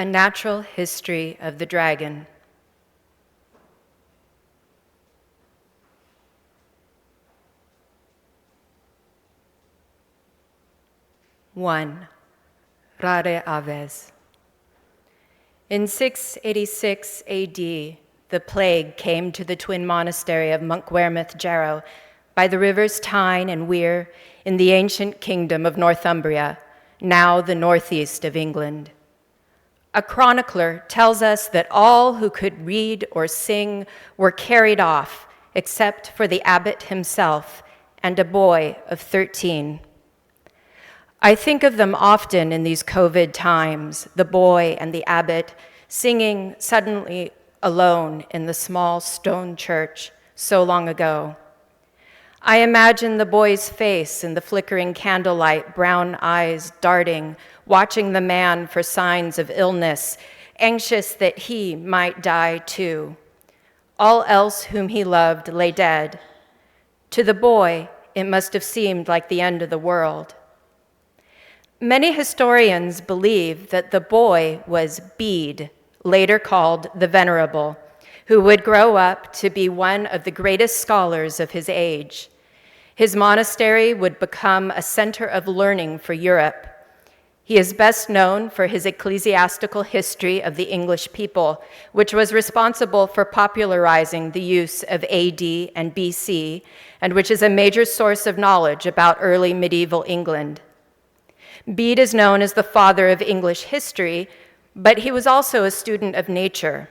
A Natural History of the Dragon. One, Rare Aves. In 686 AD, the plague came to the twin monastery of Monkwearmouth Jarrow by the rivers Tyne and Wear in the ancient kingdom of Northumbria, now the northeast of England. A chronicler tells us that all who could read or sing were carried off, except for the abbot himself and a boy of 13. I think of them often in these COVID times, the boy and the abbot singing suddenly alone in the small stone church so long ago. I imagine the boy's face in the flickering candlelight, brown eyes darting, watching the man for signs of illness, anxious that he might die too. All else whom he loved lay dead. To the boy, it must have seemed like the end of the world. Many historians believe that the boy was Bede, later called the Venerable, who would grow up to be one of the greatest scholars of his age. His monastery would become a center of learning for Europe. He is best known for his ecclesiastical history of the English people, which was responsible for popularizing the use of AD and BC, and which is a major source of knowledge about early medieval England. Bede is known as the father of English history, but he was also a student of nature.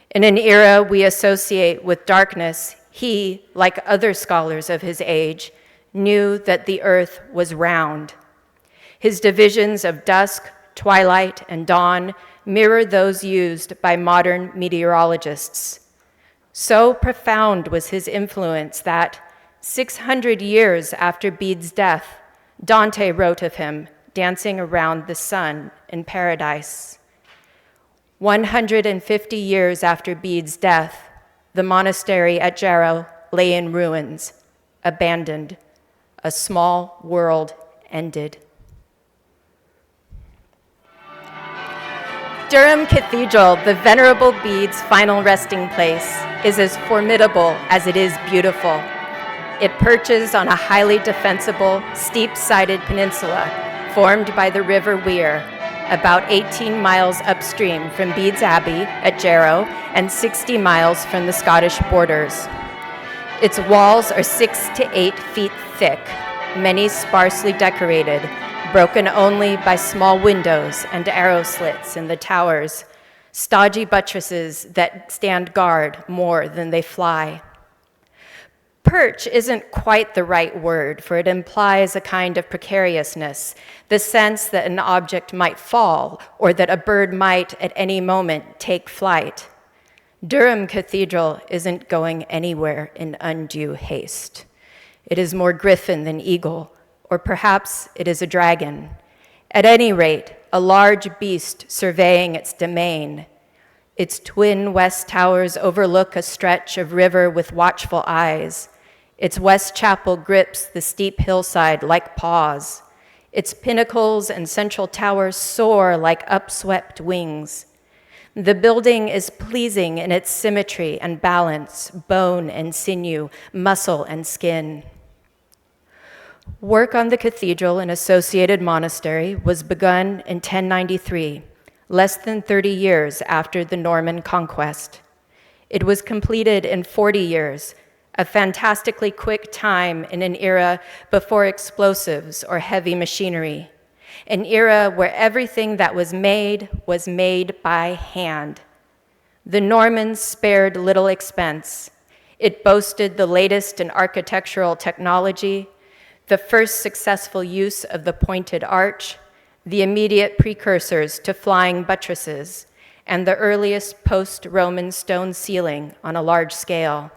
In an era we associate with darkness, he, like other scholars of his age, knew that the earth was round. His divisions of dusk, twilight, and dawn mirrored those used by modern meteorologists. So profound was his influence that 600 years after Bede's death, Dante wrote of him, dancing around the sun in paradise. 150 years after Bede's death, the monastery at Jarrow lay in ruins, abandoned. A small world ended. Durham Cathedral, the Venerable Bede's final resting place, is as formidable as it is beautiful. It perches on a highly defensible, steep-sided peninsula formed by the River Wear, about 18 miles upstream from Bede's Abbey at Jarrow and 60 miles from the Scottish borders. Its walls are 6 to 8 feet thick, many sparsely decorated, broken only by small windows and arrow slits in the towers, stodgy buttresses that stand guard more than they fly. Perch isn't quite the right word, for it implies a kind of precariousness, the sense that an object might fall or that a bird might at any moment take flight. Durham Cathedral isn't going anywhere in undue haste. It is more griffin than eagle, or perhaps it is a dragon. At any rate, a large beast surveying its domain. Its twin west towers overlook a stretch of river with watchful eyes. Its west chapel grips the steep hillside like paws. Its pinnacles and central towers soar like upswept wings. The building is pleasing in its symmetry and balance, bone and sinew, muscle and skin. Work on the cathedral and associated monastery was begun in 1093, less than 30 years after the Norman conquest. It was completed in 40 years, a fantastically quick time in an era before explosives or heavy machinery, an era where everything that was made by hand. The Normans spared little expense. It boasted the latest in architectural technology, the first successful use of the pointed arch, the immediate precursors to flying buttresses, and the earliest post-Roman stone ceiling on a large scale.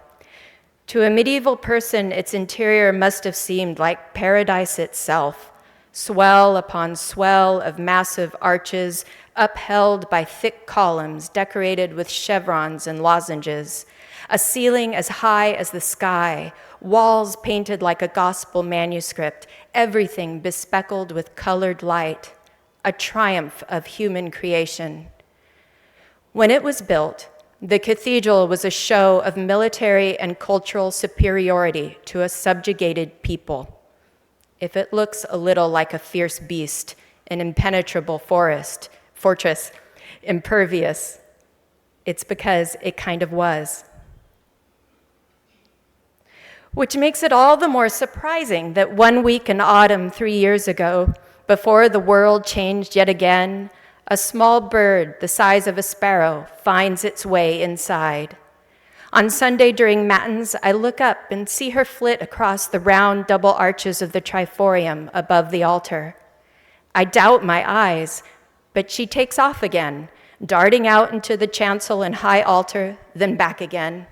To a medieval person, its interior must have seemed like paradise itself, swell upon swell of massive arches upheld by thick columns decorated with chevrons and lozenges, a ceiling as high as the sky, walls painted like a gospel manuscript, everything bespeckled with colored light, a triumph of human creation. When it was built, the cathedral was a show of military and cultural superiority to a subjugated people. If it looks a little like a fierce beast, an impenetrable fortress, impervious, it's because it kind of was. Which makes it all the more surprising that 1 week in autumn 3 years ago, before the world changed yet again, a small bird the size of a sparrow finds its way inside. On Sunday during Matins, I look up and see her flit across the round double arches of the triforium above the altar. I doubt my eyes, but she takes off again, darting out into the chancel and high altar, then back again.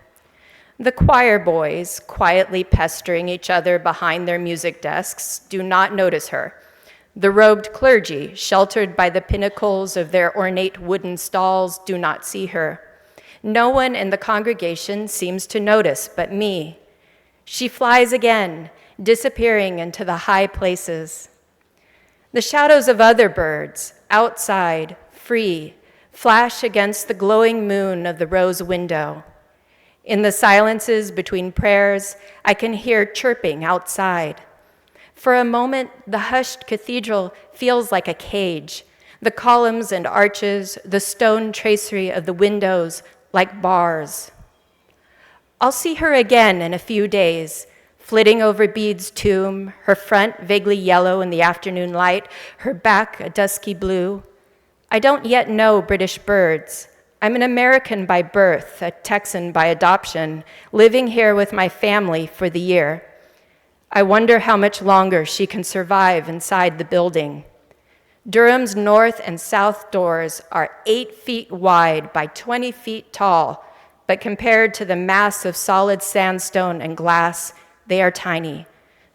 The choir boys, quietly pestering each other behind their music desks, do not notice her. The robed clergy, sheltered by the pinnacles of their ornate wooden stalls, do not see her. No one in the congregation seems to notice but me. She flies again, disappearing into the high places. The shadows of other birds, outside, free, flash against the glowing moon of the rose window. In the silences between prayers, I can hear chirping outside. For a moment, the hushed cathedral feels like a cage, the columns and arches, the stone tracery of the windows like bars. I'll see her again in a few days, flitting over Bede's tomb, her front vaguely yellow in the afternoon light, her back a dusky blue. I don't yet know British birds. I'm an American by birth, a Texan by adoption, living here with my family for the year. I wonder how much longer she can survive inside the building. Durham's north and south doors are 8 feet wide by 20 feet tall, but compared to the mass of solid sandstone and glass, they are tiny,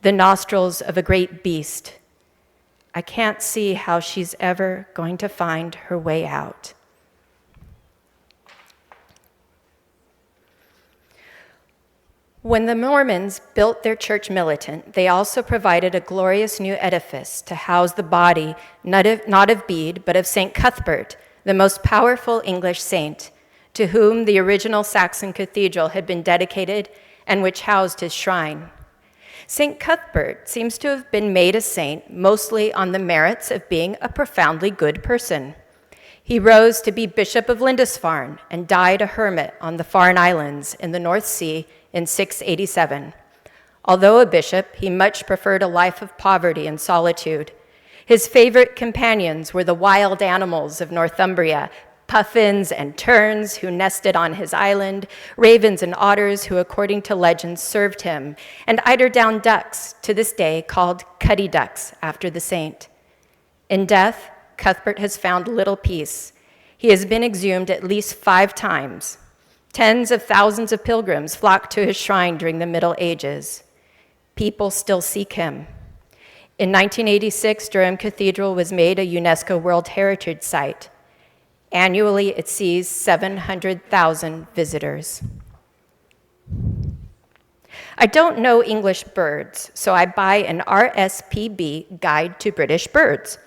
the nostrils of a great beast. I can't see how she's ever going to find her way out. When the Mormons built their church militant, they also provided a glorious new edifice to house the body, not of Bede, but of St. Cuthbert, the most powerful English saint, to whom the original Saxon cathedral had been dedicated and which housed his shrine. St. Cuthbert seems to have been made a saint mostly on the merits of being a profoundly good person. He rose to be Bishop of Lindisfarne and died a hermit on the Farne Islands in the North Sea in 687. Although a bishop, he much preferred a life of poverty and solitude. His favorite companions were the wild animals of Northumbria, puffins and terns who nested on his island, ravens and otters who, according to legends, served him, and eider-down ducks, to this day called cuddy ducks after the saint. In death, Cuthbert has found little peace. He has been exhumed at least 5 times. Tens of thousands of pilgrims flocked to his shrine during the Middle Ages. People still seek him. In 1986, Durham Cathedral was made a UNESCO World Heritage Site. Annually, it sees 700,000 visitors. I don't know English birds, so I buy an RSPB Guide to British Birds.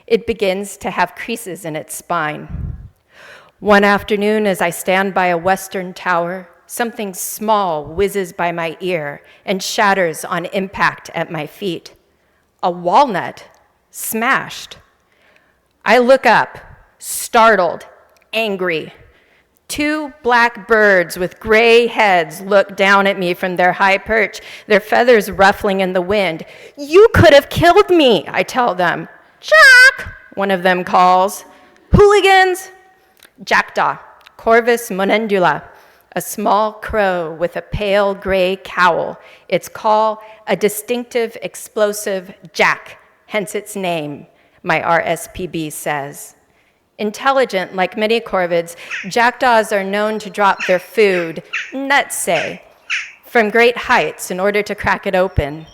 It begins to have creases in its spine. One afternoon, as I stand by a western tower, something small whizzes by my ear and shatters on impact at my feet. A walnut, smashed. I look up, startled, angry. 2 black birds with gray heads look down at me from their high perch, their feathers ruffling in the wind. "You could have killed me," I tell them. "Jack," one of them calls. "Hooligans." Jackdaw, Corvus monendula, a small crow with a pale gray cowl. Its call, a distinctive, explosive jack, hence its name, my RSPB says. Intelligent, like many corvids, jackdaws are known to drop their food, nuts say, from great heights in order to crack it open.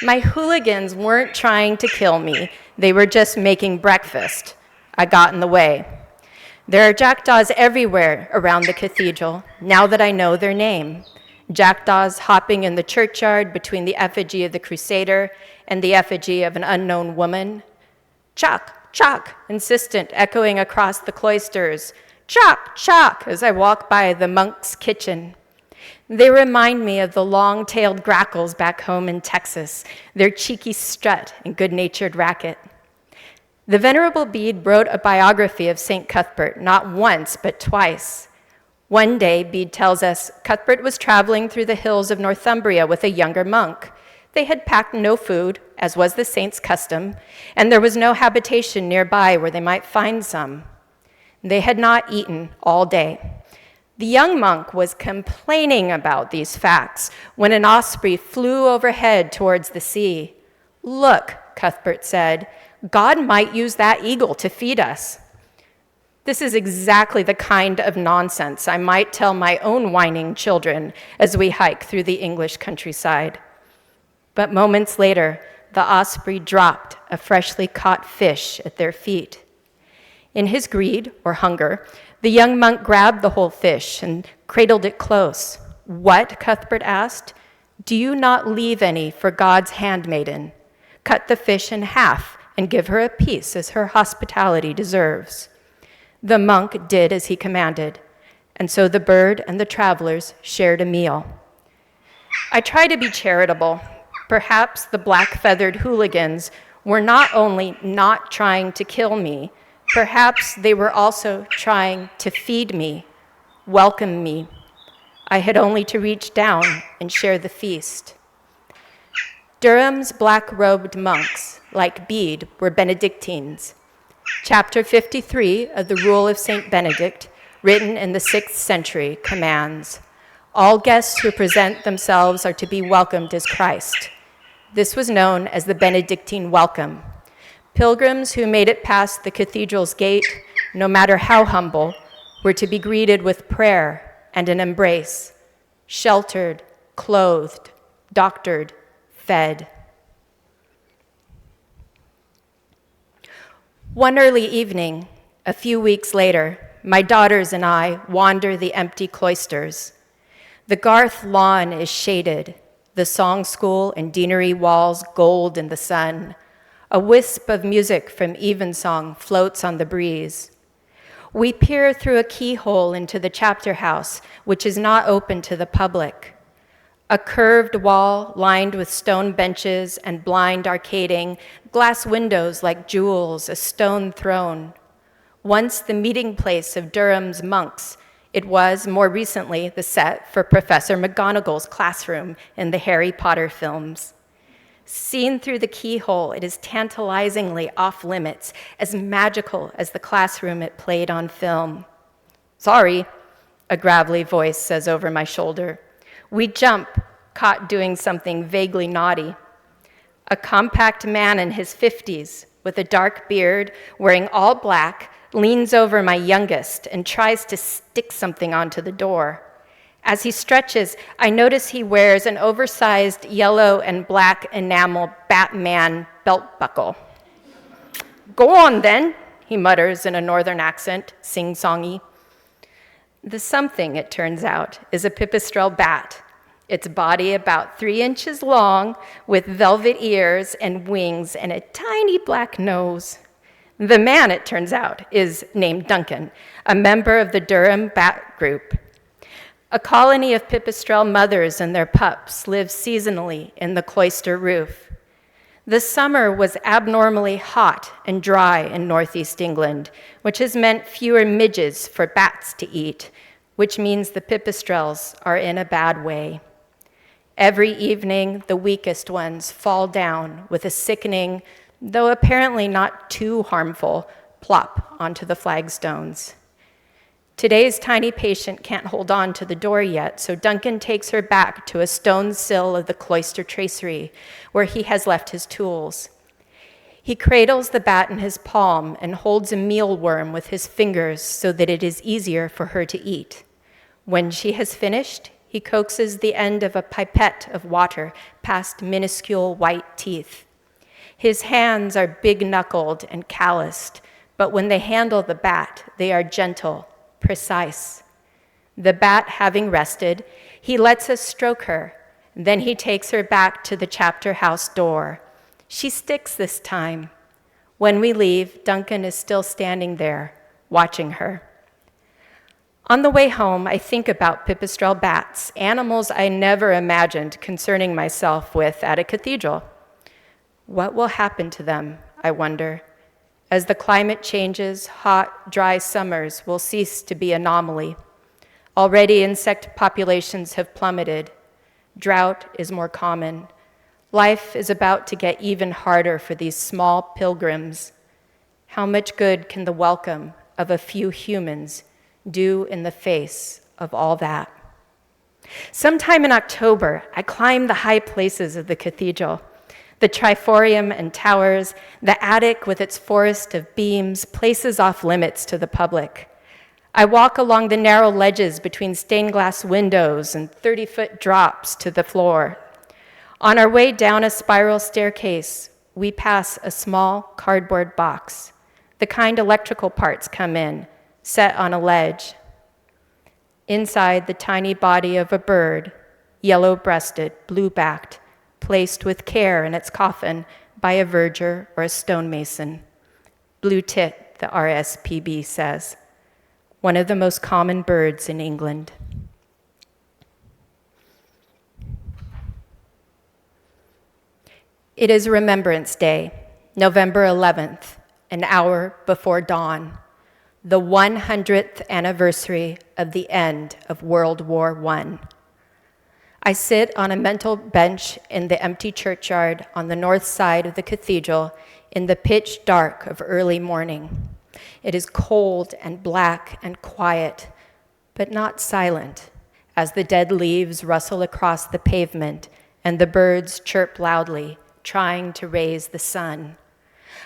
My hooligans weren't trying to kill me. They were just making breakfast. I got in the way. There are jackdaws everywhere around the cathedral, now that I know their name. Jackdaws hopping in the churchyard between the effigy of the Crusader and the effigy of an unknown woman. Chock, chock, insistent, echoing across the cloisters, "Chock, chock," as I walk by the monk's kitchen. They remind me of the long-tailed grackles back home in Texas, their cheeky strut and good-natured racket. The Venerable Bede wrote a biography of St. Cuthbert not once but twice. One day, Bede tells us, Cuthbert was traveling through the hills of Northumbria with a younger monk. They had packed no food, as was the saint's custom, and there was no habitation nearby where they might find some. They had not eaten all day. The young monk was complaining about these facts when an osprey flew overhead towards the sea. "Look," Cuthbert said, "God might use that eagle to feed us." This is exactly the kind of nonsense I might tell my own whining children as we hike through the English countryside. But moments later, the osprey dropped a freshly caught fish at their feet. In his greed, or hunger, the young monk grabbed the whole fish and cradled it close. "What?" Cuthbert asked. "Do you not leave any for God's handmaiden? Cut the fish in half and give her a piece as her hospitality deserves." The monk did as he commanded, and so the bird and the travelers shared a meal. I try to be charitable. Perhaps the black-feathered hooligans were not only not trying to kill me, perhaps they were also trying to feed me, welcome me. I had only to reach down and share the feast. Durham's black-robed monks, like Bede, were Benedictines. Chapter 53 of the Rule of St. Benedict, written in the 6th century, commands, "All guests who present themselves are to be welcomed as Christ." This was known as the Benedictine welcome. Pilgrims who made it past the cathedral's gate, no matter how humble, were to be greeted with prayer and an embrace, sheltered, clothed, doctored, fed. One early evening, a few weeks later, my daughters and I wander the empty cloisters. The Garth lawn is shaded, the song school and deanery walls gold in the sun. A wisp of music from evensong floats on the breeze. We peer through a keyhole into the chapter house, which is not open to the public. A curved wall lined with stone benches and blind arcading, glass windows like jewels, a stone throne. Once the meeting place of Durham's monks, it was, more recently, the set for Professor McGonagall's classroom in the Harry Potter films. Seen through the keyhole, it is tantalizingly off-limits, as magical as the classroom it played on film. "Sorry," a gravelly voice says over my shoulder. We jump, caught doing something vaguely naughty. A compact man in his 50s, with a dark beard, wearing all black, leans over my youngest and tries to stick something onto the door. As he stretches, I notice he wears an oversized yellow and black enamel Batman belt buckle. "Go on then," he mutters in a northern accent, sing-songy. The something, it turns out, is a pipistrelle bat, its body about 3 inches long, with velvet ears and wings and a tiny black nose. The man, it turns out, is named Duncan, a member of the Durham Bat Group. A colony of pipistrelle mothers and their pups live seasonally in the cloister roof. The summer was abnormally hot and dry in northeast England, which has meant fewer midges for bats to eat, which means the pipistrelles are in a bad way. Every evening, the weakest ones fall down with a sickening, though apparently not too harmful, plop onto the flagstones. Today's tiny patient can't hold on to the door yet, so Duncan takes her back to a stone sill of the cloister tracery, where he has left his tools. He cradles the bat in his palm and holds a mealworm with his fingers so that it is easier for her to eat. When she has finished, he coaxes the end of a pipette of water past minuscule white teeth. His hands are big-knuckled and calloused, but when they handle the bat, they are gentle, precise. The bat having rested, he lets us stroke her. Then he takes her back to the chapter house door. She sticks this time. When we leave, Duncan is still standing there, watching her. On the way home, I think about pipistrelle bats, animals I never imagined concerning myself with at a cathedral. What will happen to them, I wonder? As the climate changes, hot, dry summers will cease to be anomaly. Already insect populations have plummeted. Drought is more common. Life is about to get even harder for these small pilgrims. How much good can the welcome of a few humans do in the face of all that? Sometime in October, I climbed the high places of the cathedral. The triforium and towers, the attic with its forest of beams, places off limits to the public. I walk along the narrow ledges between stained glass windows and 30-foot drops to the floor. On our way down a spiral staircase, we pass a small cardboard box, the kind electrical parts come in, set on a ledge. Inside, the tiny body of a bird, yellow-breasted, blue-backed, placed with care in its coffin by a verger or a stonemason. Blue tit, the RSPB says, one of the most common birds in England. It is Remembrance Day, November 11th, an hour before dawn, the 100th anniversary of the end of World War I. I sit on a mental bench in the empty churchyard on the north side of the cathedral in the pitch dark of early morning. It is cold and black and quiet, but not silent, as the dead leaves rustle across the pavement and the birds chirp loudly, trying to raise the sun.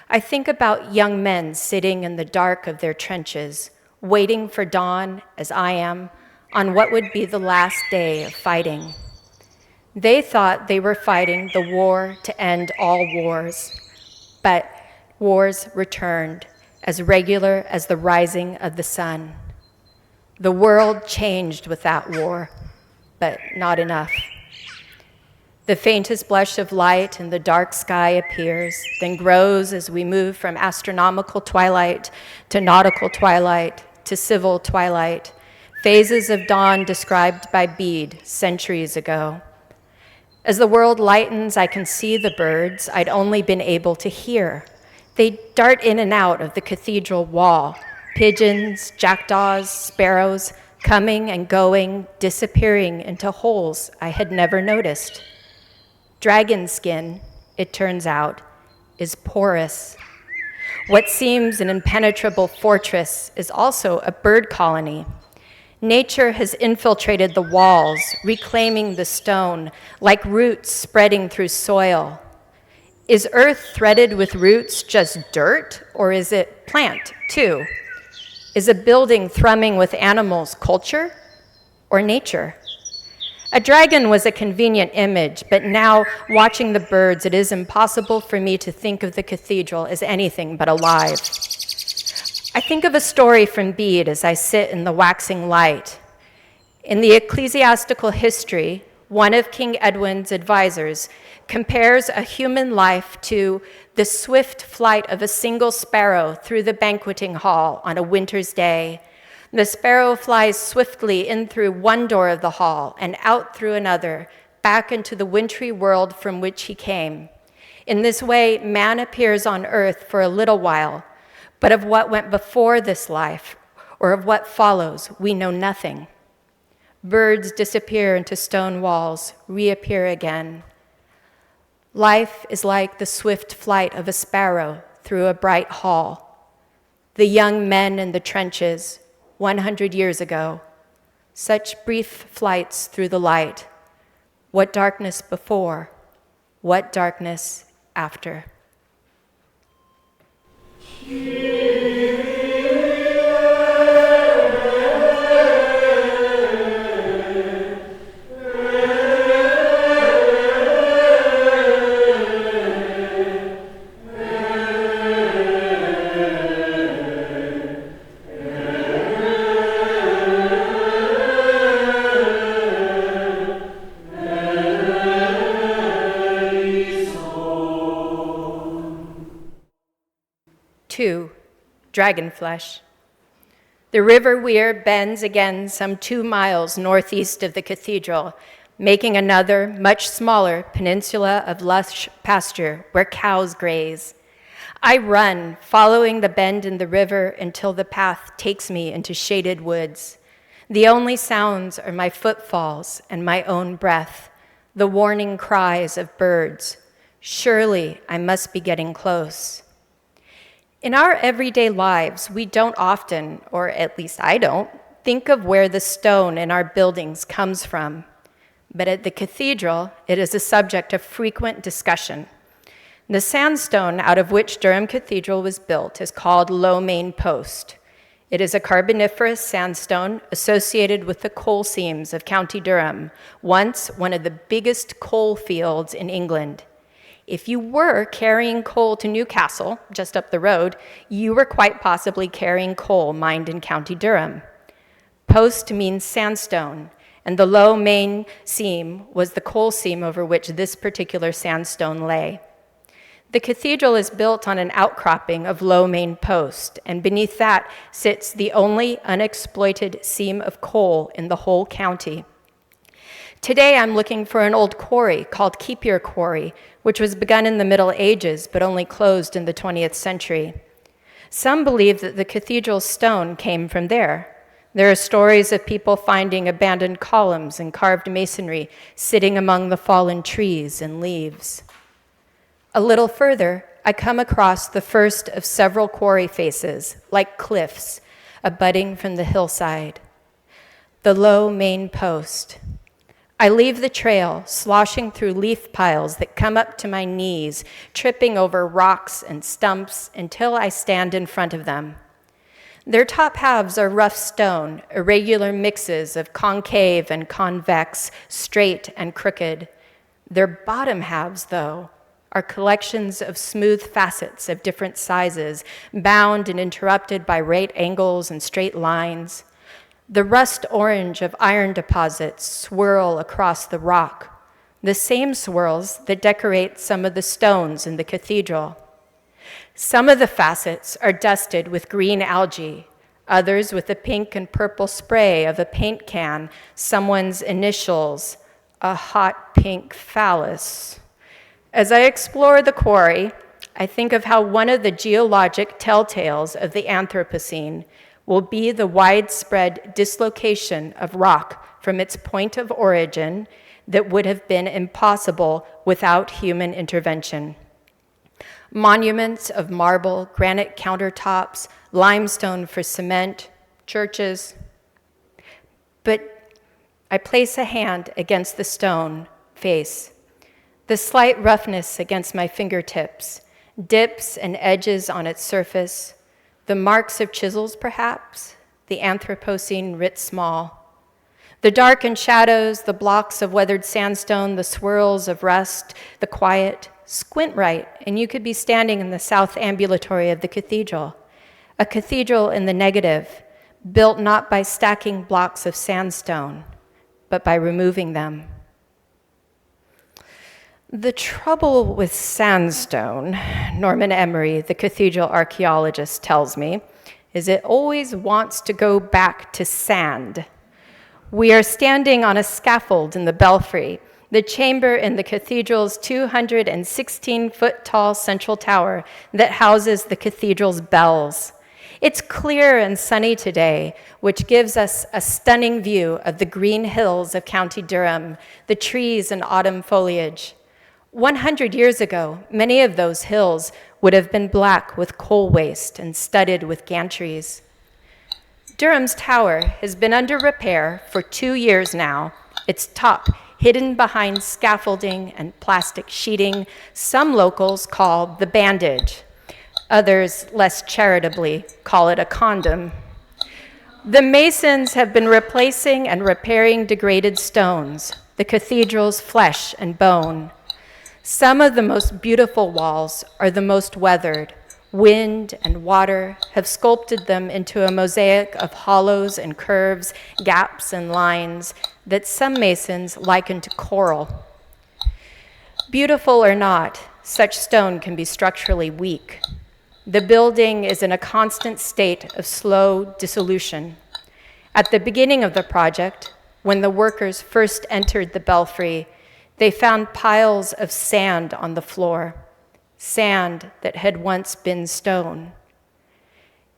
I think about young men sitting in the dark of their trenches, waiting for dawn, as I am, on what would be the last day of fighting. They thought they were fighting the war to end all wars, but wars returned, as regular as the rising of the sun. The world changed with that war, but not enough. The faintest blush of light in the dark sky appears, then grows as we move from astronomical twilight to nautical twilight to civil twilight, phases of dawn described by Bede centuries ago. As the world lightens, I can see the birds I'd only been able to hear. They dart in and out of the cathedral wall, pigeons, jackdaws, sparrows, coming and going, disappearing into holes I had never noticed. Dragon skin, it turns out, is porous. What seems an impenetrable fortress is also a bird colony. Nature has infiltrated the walls, reclaiming the stone, like roots spreading through soil. Is earth threaded with roots just dirt, or is it plant, too? Is a building thrumming with animals culture, or nature? A dragon was a convenient image, but now, watching the birds, it is impossible for me to think of the cathedral as anything but alive. I think of a story from Bede as I sit in the waxing light. In the ecclesiastical history, one of King Edwin's advisors compares a human life to the swift flight of a single sparrow through the banqueting hall on a winter's day. The sparrow flies swiftly in through one door of the hall and out through another, back into the wintry world from which he came. In this way, man appears on earth for a little while, but of what went before this life, or of what follows, we know nothing. Birds disappear into stone walls, reappear again. Life is like the swift flight of a sparrow through a bright hall. The young men in the trenches, 100 years ago, such brief flights through the light. What darkness before, what darkness after. Two, dragon flesh. The River Wear bends again some 2 miles northeast of the cathedral, making another, much smaller peninsula of lush pasture where cows graze. I run, following the bend in the river until the path takes me into shaded woods. The only sounds are my footfalls and my own breath, the warning cries of birds. Surely I must be getting close. In our everyday lives, we don't often, or at least I don't, think of where the stone in our buildings comes from. But at the cathedral, it is a subject of frequent discussion. The sandstone out of which Durham Cathedral was built is called Low Main Post. It is a carboniferous sandstone associated with the coal seams of County Durham, once one of the biggest coal fields in England. If you were carrying coal to Newcastle, just up the road, you were quite possibly carrying coal mined in County Durham. Post means sandstone, and the low main seam was the coal seam over which this particular sandstone lay. The cathedral is built on an outcropping of Low Main Post, and beneath that sits the only unexploited seam of coal in the whole county. Today I'm looking for an old quarry called Keepier Quarry, which was begun in the Middle Ages but only closed in the 20th century. Some believe that the cathedral's stone came from there. There are stories of people finding abandoned columns and carved masonry sitting among the fallen trees and leaves. A little further, I come across the first of several quarry faces, like cliffs, abutting from the hillside. The Low Main Post. I leave the trail, sloshing through leaf piles that come up to my knees, tripping over rocks and stumps until I stand in front of them. Their top halves are rough stone, irregular mixes of concave and convex, straight and crooked. Their bottom halves, though, are collections of smooth facets of different sizes, bound and interrupted by right angles and straight lines. The rust orange of iron deposits swirl across the rock, the same swirls that decorate some of the stones in the cathedral. Some of the facets are dusted with green algae, others with the pink and purple spray of a paint can, someone's initials, a hot pink phallus. As I explore the quarry, I think of how one of the geologic telltales of the Anthropocene will be the widespread dislocation of rock from its point of origin that would have been impossible without human intervention. Monuments of marble, granite countertops, limestone for cement, churches. But I place a hand against the stone face. The slight roughness against my fingertips, dips and edges on its surface, the marks of chisels perhaps, the Anthropocene writ small. The darkened shadows, the blocks of weathered sandstone, the swirls of rust, the quiet. Squint right, and you could be standing in the south ambulatory of the cathedral. A cathedral in the negative, built not by stacking blocks of sandstone, but by removing them. The trouble with sandstone, Norman Emery, the cathedral archaeologist, tells me, is it always wants to go back to sand. We are standing on a scaffold in the belfry, the chamber in the cathedral's 216-foot-tall central tower that houses the cathedral's bells. It's clear and sunny today, which gives us a stunning view of the green hills of County Durham, the trees and autumn foliage. 100 years ago, many of those hills would have been black with coal waste and studded with gantries. Durham's tower has been under repair for 2 years now, its top hidden behind scaffolding and plastic sheeting some locals call the bandage. Others, less charitably, call it a condom. The masons have been replacing and repairing degraded stones, the cathedral's flesh and bone. Some of the most beautiful walls are the most weathered. Wind and water have sculpted them into a mosaic of hollows and curves, gaps and lines that some masons liken to coral. Beautiful or not, such stone can be structurally weak. The building is in a constant state of slow dissolution. At the beginning of the project, when the workers first entered the belfry, they found piles of sand on the floor, sand that had once been stone.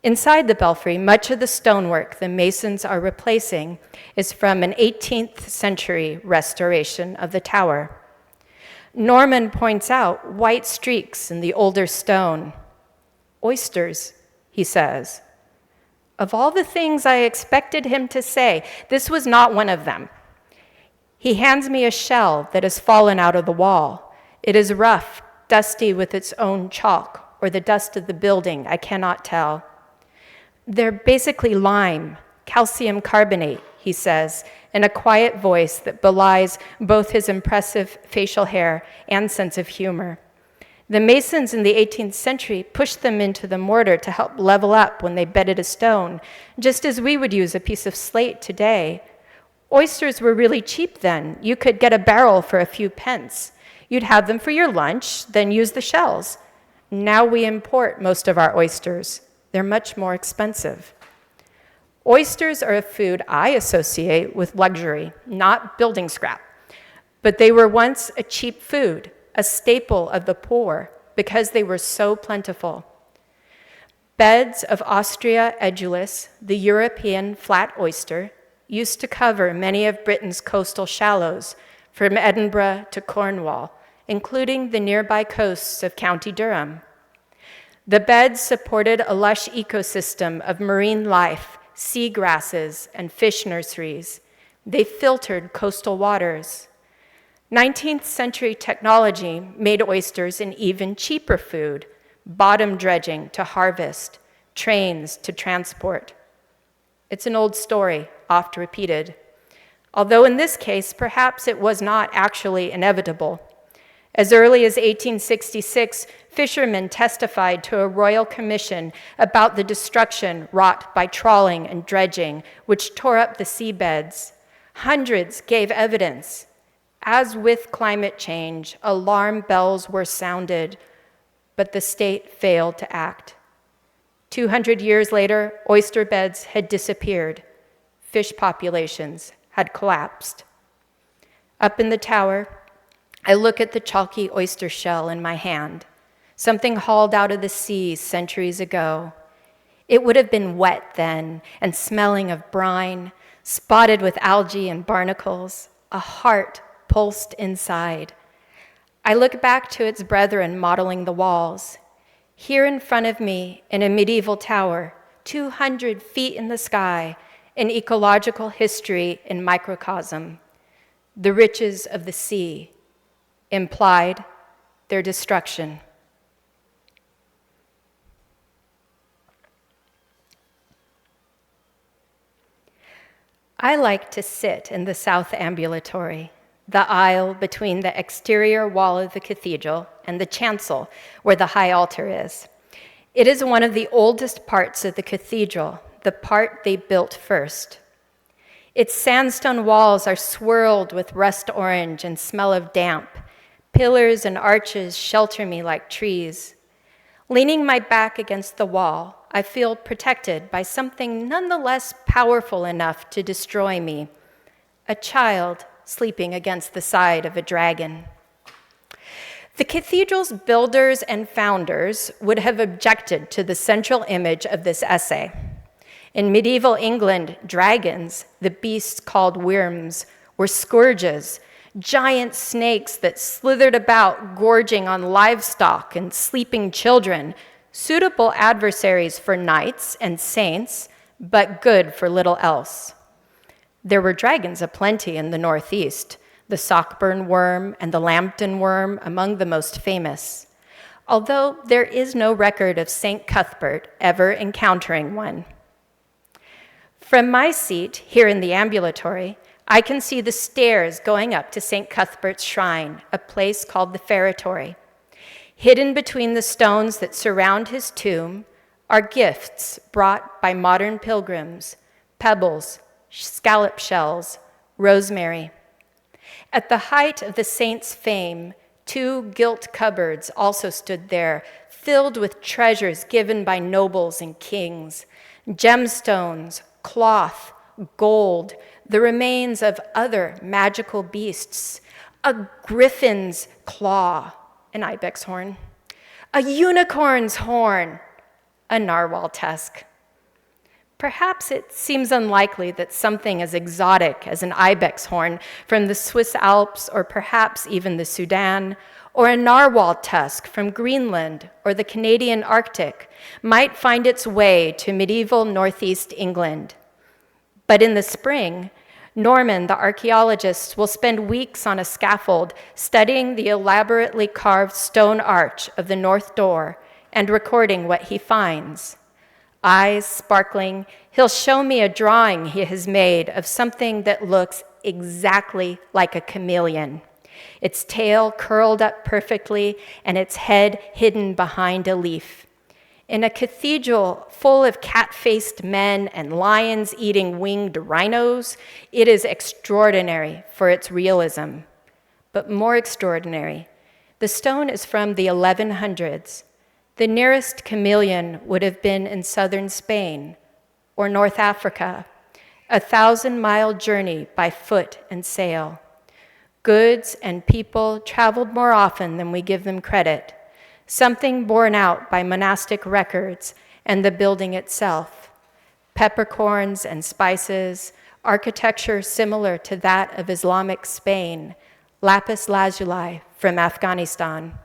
Inside the belfry, much of the stonework the masons are replacing is from an 18th century restoration of the tower. Norman points out white streaks in the older stone. Oysters, he says. Of all the things I expected him to say, this was not one of them. He hands me a shell that has fallen out of the wall. It is rough, dusty with its own chalk, or the dust of the building, I cannot tell. They're basically lime, calcium carbonate, he says, in a quiet voice that belies both his impressive facial hair and sense of humor. The masons in the 18th century pushed them into the mortar to help level up when they bedded a stone, just as we would use a piece of slate today. Oysters were really cheap then. You could get a barrel for a few pence. You'd have them for your lunch, then use the shells. Now we import most of our oysters. They're much more expensive. Oysters are a food I associate with luxury, not building scrap. But they were once a cheap food, a staple of the poor, because they were so plentiful. Beds of Ostrea edulis, the European flat oyster, used to cover many of Britain's coastal shallows, from Edinburgh to Cornwall, including the nearby coasts of County Durham. The beds supported a lush ecosystem of marine life, sea grasses, and fish nurseries. They filtered coastal waters. 19th century technology made oysters an even cheaper food, bottom dredging to harvest, trains to transport. It's an old story, oft repeated. Although in this case, perhaps it was not actually inevitable. As early as 1866, fishermen testified to a royal commission about the destruction wrought by trawling and dredging, which tore up the seabeds. Hundreds gave evidence. As with climate change, alarm bells were sounded, but the state failed to act. 200 years later, oyster beds had disappeared. Fish populations had collapsed. Up in the tower, I look at the chalky oyster shell in my hand, something hauled out of the sea centuries ago. It would have been wet then and smelling of brine, spotted with algae and barnacles, a heart pulsed inside. I look back to its brethren modeling the walls. Here in front of me, in a medieval tower, 200 feet in the sky, an ecological history in microcosm. The riches of the sea, implied their destruction. I like to sit in the south ambulatory, the aisle between the exterior wall of the cathedral and the chancel where the high altar is. It is one of the oldest parts of the cathedral, the part they built first. Its sandstone walls are swirled with rust orange and smell of damp. Pillars and arches shelter me like trees. Leaning my back against the wall, I feel protected by something nonetheless powerful enough to destroy me, a child sleeping against the side of a dragon. The cathedral's builders and founders would have objected to the central image of this essay. In medieval England, dragons, the beasts called wyrms, were scourges, giant snakes that slithered about, gorging on livestock and sleeping children, suitable adversaries for knights and saints, but good for little else. There were dragons aplenty in the northeast, the Sockburn worm and the Lambton worm among the most famous, although there is no record of St. Cuthbert ever encountering one. From my seat here in the ambulatory, I can see the stairs going up to St. Cuthbert's shrine, a place called the Feretory. Hidden between the stones that surround his tomb are gifts brought by modern pilgrims, pebbles, scallop shells, rosemary. At the height of the saint's fame, 2 gilt cupboards also stood there, filled with treasures given by nobles and kings, gemstones, cloth, gold, the remains of other magical beasts, a griffin's claw, an ibex horn, a unicorn's horn, a narwhal tusk. Perhaps it seems unlikely that something as exotic as an ibex horn from the Swiss Alps, or perhaps even the Sudan, or a narwhal tusk from Greenland or the Canadian Arctic might find its way to medieval Northeast England. But in the spring, Norman, the archaeologist, will spend weeks on a scaffold studying the elaborately carved stone arch of the north door and recording what he finds. Eyes sparkling, he'll show me a drawing he has made of something that looks exactly like a chameleon, its tail curled up perfectly and its head hidden behind a leaf. In a cathedral full of cat-faced men and lions eating winged rhinos, it is extraordinary for its realism. But more extraordinary, the stone is from the 1100s. The nearest chameleon would have been in southern Spain or North Africa, a 1,000-mile journey by foot and sail. Goods and people traveled more often than we give them credit, something borne out by monastic records and the building itself. Peppercorns and spices, architecture similar to that of Islamic Spain, lapis lazuli from Afghanistan.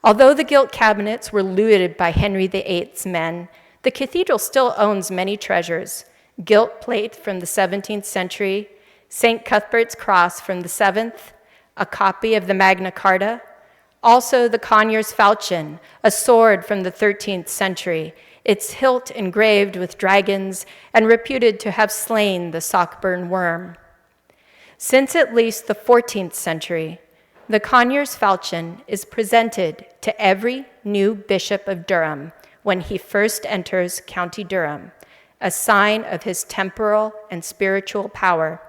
Although the gilt cabinets were looted by Henry VIII's men, the cathedral still owns many treasures: gilt plate from the 17th century, St. Cuthbert's cross from the 7th, a copy of the Magna Carta, also the Conyers falchion, a sword from the 13th century, its hilt engraved with dragons and reputed to have slain the Sockburn worm. Since at least the 14th century, the Conyers falchion is presented to every new bishop of Durham when he first enters County Durham, a sign of his temporal and spiritual power.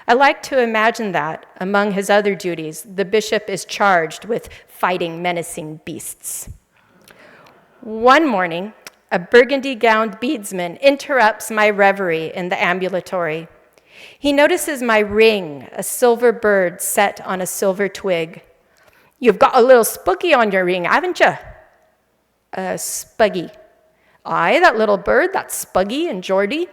I like to imagine that, among his other duties, the bishop is charged with fighting menacing beasts. One morning, a burgundy-gowned beadsman interrupts my reverie in the ambulatory. He notices my ring, a silver bird set on a silver twig. "You've got a little spuggy on your ring, haven't you?" "A spuggy." "Aye, that little bird, that's Spuggy and Geordie."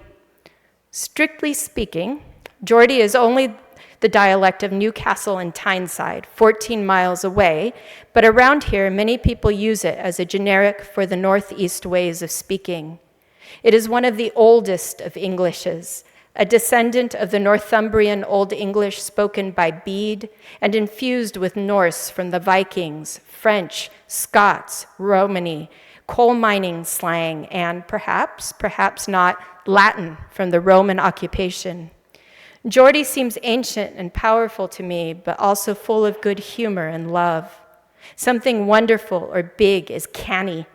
Strictly speaking, Geordie is only the dialect of Newcastle and Tyneside, 14 miles away, but around here many people use it as a generic for the northeast ways of speaking. It is one of the oldest of Englishes, a descendant of the Northumbrian Old English spoken by Bede and infused with Norse from the Vikings, French, Scots, Romany, coal mining slang, and perhaps not, Latin from the Roman occupation. Geordie seems ancient and powerful to me, but also full of good humor and love. Something wonderful or big is canny.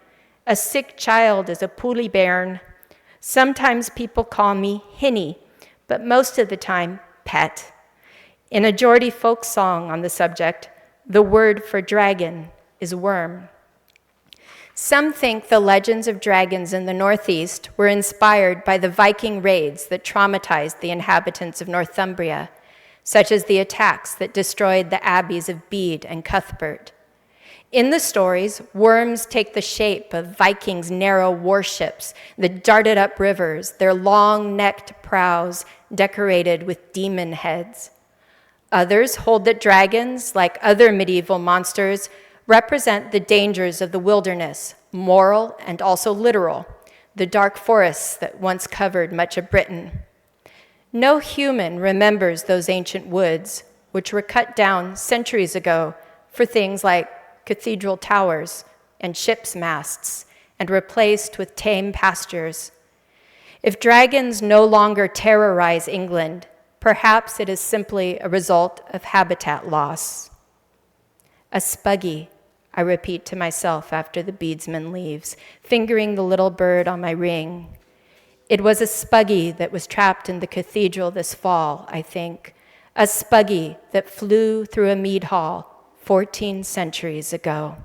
A sick child is a pooly bairn. Sometimes people call me Hinny, but most of the time, Pet. In a Geordie folk song on the subject, the word for dragon is worm. Some think the legends of dragons in the Northeast were inspired by the Viking raids that traumatized the inhabitants of Northumbria, such as the attacks that destroyed the abbeys of Bede and Cuthbert. In the stories, worms take the shape of Vikings' narrow warships that darted up rivers, their long-necked prows decorated with demon heads. Others hold that dragons, like other medieval monsters, represent the dangers of the wilderness, moral and also literal, the dark forests that once covered much of Britain. No human remembers those ancient woods, which were cut down centuries ago for things like cathedral towers and ships' masts, and replaced with tame pastures. If dragons no longer terrorize England, perhaps it is simply a result of habitat loss. A spuggy, I repeat to myself after the beadsman leaves, fingering the little bird on my ring. It was a spuggy that was trapped in the cathedral this fall, I think. A spuggy that flew through a mead hall, 14 centuries ago.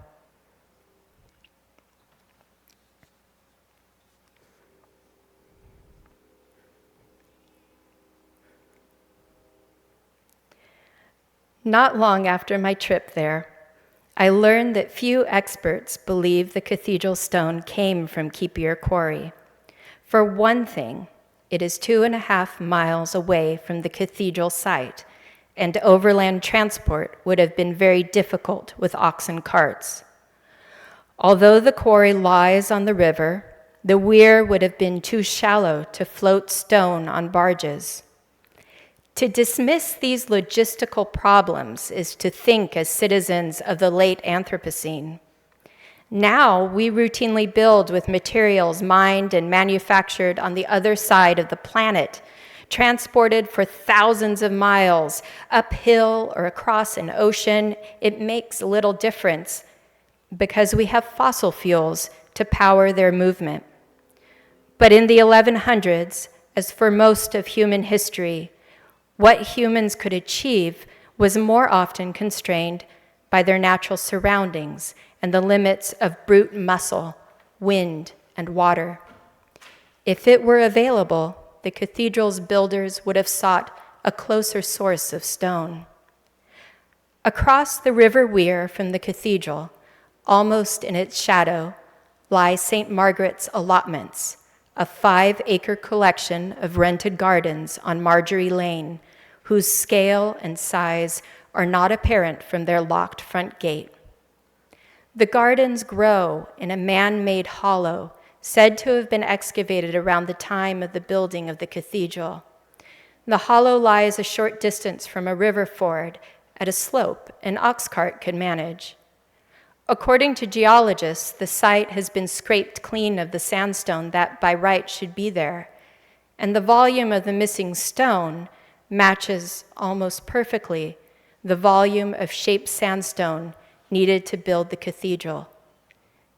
Not long after my trip there, I learned that few experts believe the cathedral stone came from Keepier Quarry. For one thing, it is 2.5 miles away from the cathedral site, and overland transport would have been very difficult with oxen carts. Although the quarry lies on the river, the weir would have been too shallow to float stone on barges. To dismiss these logistical problems is to think as citizens of the late Anthropocene. Now we routinely build with materials mined and manufactured on the other side of the planet, transported for thousands of miles, uphill or across an ocean. It makes little difference because we have fossil fuels to power their movement. But in the 1100s, as for most of human history, what humans could achieve was more often constrained by their natural surroundings and the limits of brute muscle, wind, and water. If it were available, the cathedral's builders would have sought a closer source of stone. Across the river weir from the cathedral, almost in its shadow, lie St. Margaret's allotments, a 5-acre collection of rented gardens on Marjorie Lane, whose scale and size are not apparent from their locked front gate. The gardens grow in a man-made hollow, said to have been excavated around the time of the building of the cathedral. The hollow lies a short distance from a river ford at a slope an ox cart could manage. According to geologists, the site has been scraped clean of the sandstone that by right should be there, and the volume of the missing stone matches almost perfectly the volume of shaped sandstone needed to build the cathedral,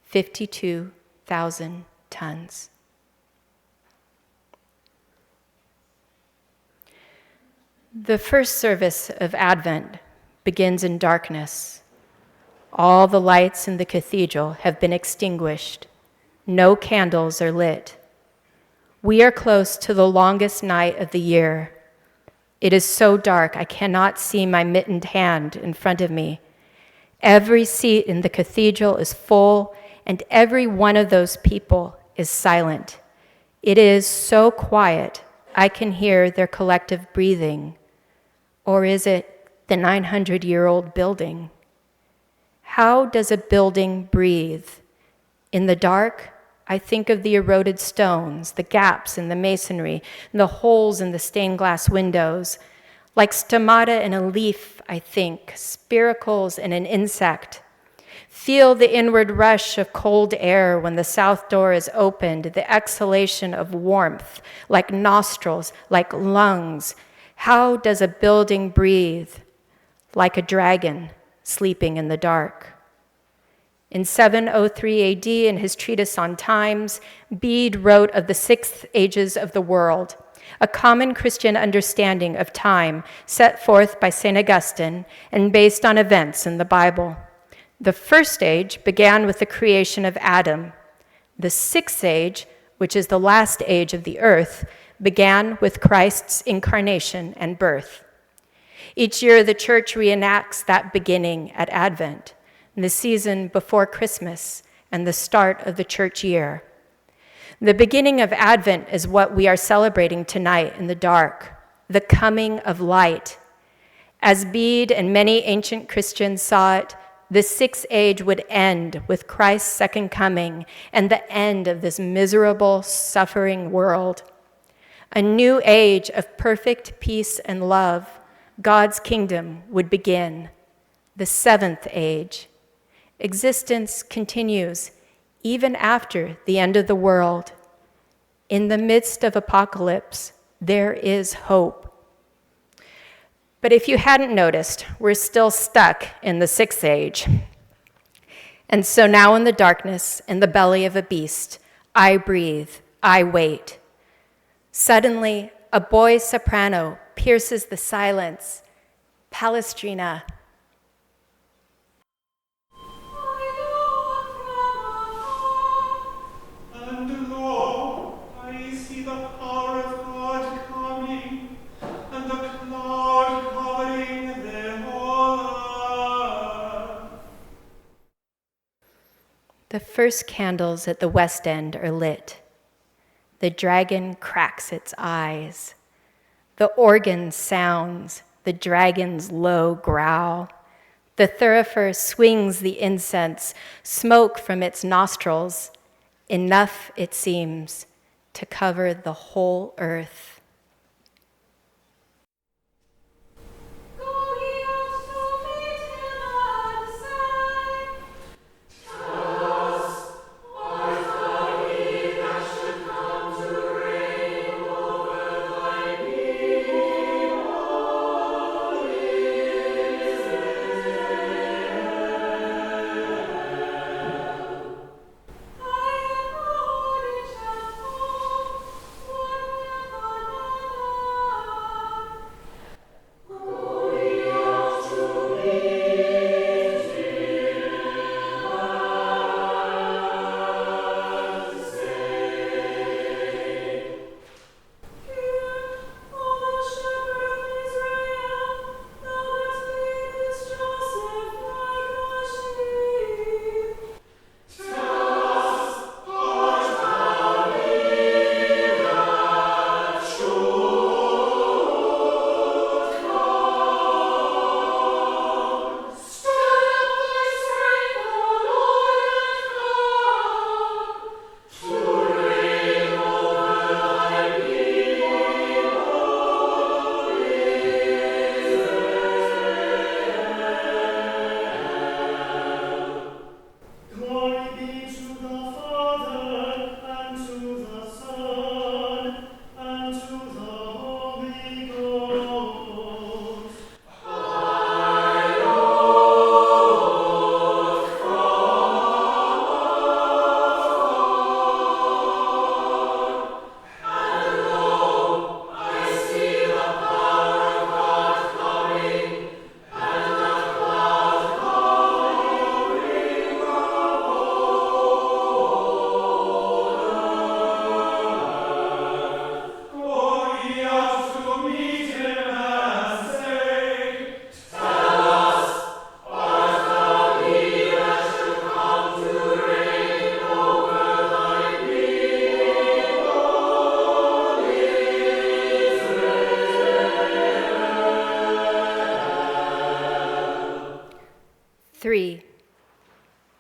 52,000 tons. The first service of Advent begins in darkness. All the lights in the cathedral have been extinguished. No candles are lit. We are close to the longest night of the year. It is so dark I cannot see my mittened hand in front of me. Every seat in the cathedral is full, and every one of those people is silent. It is so quiet I can hear their collective breathing. Or is it the 900-year-old building? How does a building breathe? In the dark, I think of the eroded stones, the gaps in the masonry, and the holes in the stained glass windows. Like stomata in a leaf, I think, spiracles in an insect. Feel the inward rush of cold air when the south door is opened, the exhalation of warmth, like nostrils, like lungs. How does a building breathe? Like a dragon sleeping in the dark. In 703 AD, in his treatise on times, Bede wrote of the 6 ages of the world, a common Christian understanding of time set forth by St. Augustine and based on events in the Bible. The first age began with the creation of Adam. The 6th age, which is the last age of the earth, began with Christ's incarnation and birth. Each year, the church reenacts that beginning at Advent, the season before Christmas and the start of the church year. The beginning of Advent is what we are celebrating tonight in the dark, the coming of light. As Bede and many ancient Christians saw it, the 6th age would end with Christ's second coming and the end of this miserable, suffering world. A new age of perfect peace and love, God's kingdom, would begin, the 7th age. Existence continues even after the end of the world. In the midst of apocalypse, there is hope. But if you hadn't noticed, we're still stuck in the 6th age. And so now in the darkness, in the belly of a beast, I breathe, I wait. Suddenly, a boy's soprano pierces the silence. Palestrina. The first candles at the west end are lit. The dragon cracks its eyes. The organ sounds the dragon's low growl. The thurifer swings the incense, smoke from its nostrils, enough, it seems, to cover the whole earth.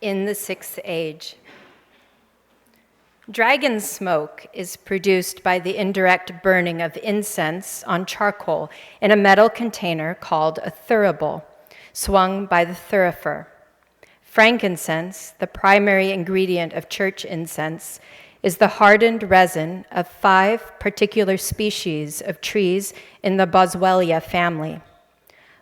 In the Sixth Age. Dragon smoke is produced by the indirect burning of incense on charcoal in a metal container called a thurible, swung by the thurifer. Frankincense, the primary ingredient of church incense, is the hardened resin of 5 particular species of trees in the Boswellia family.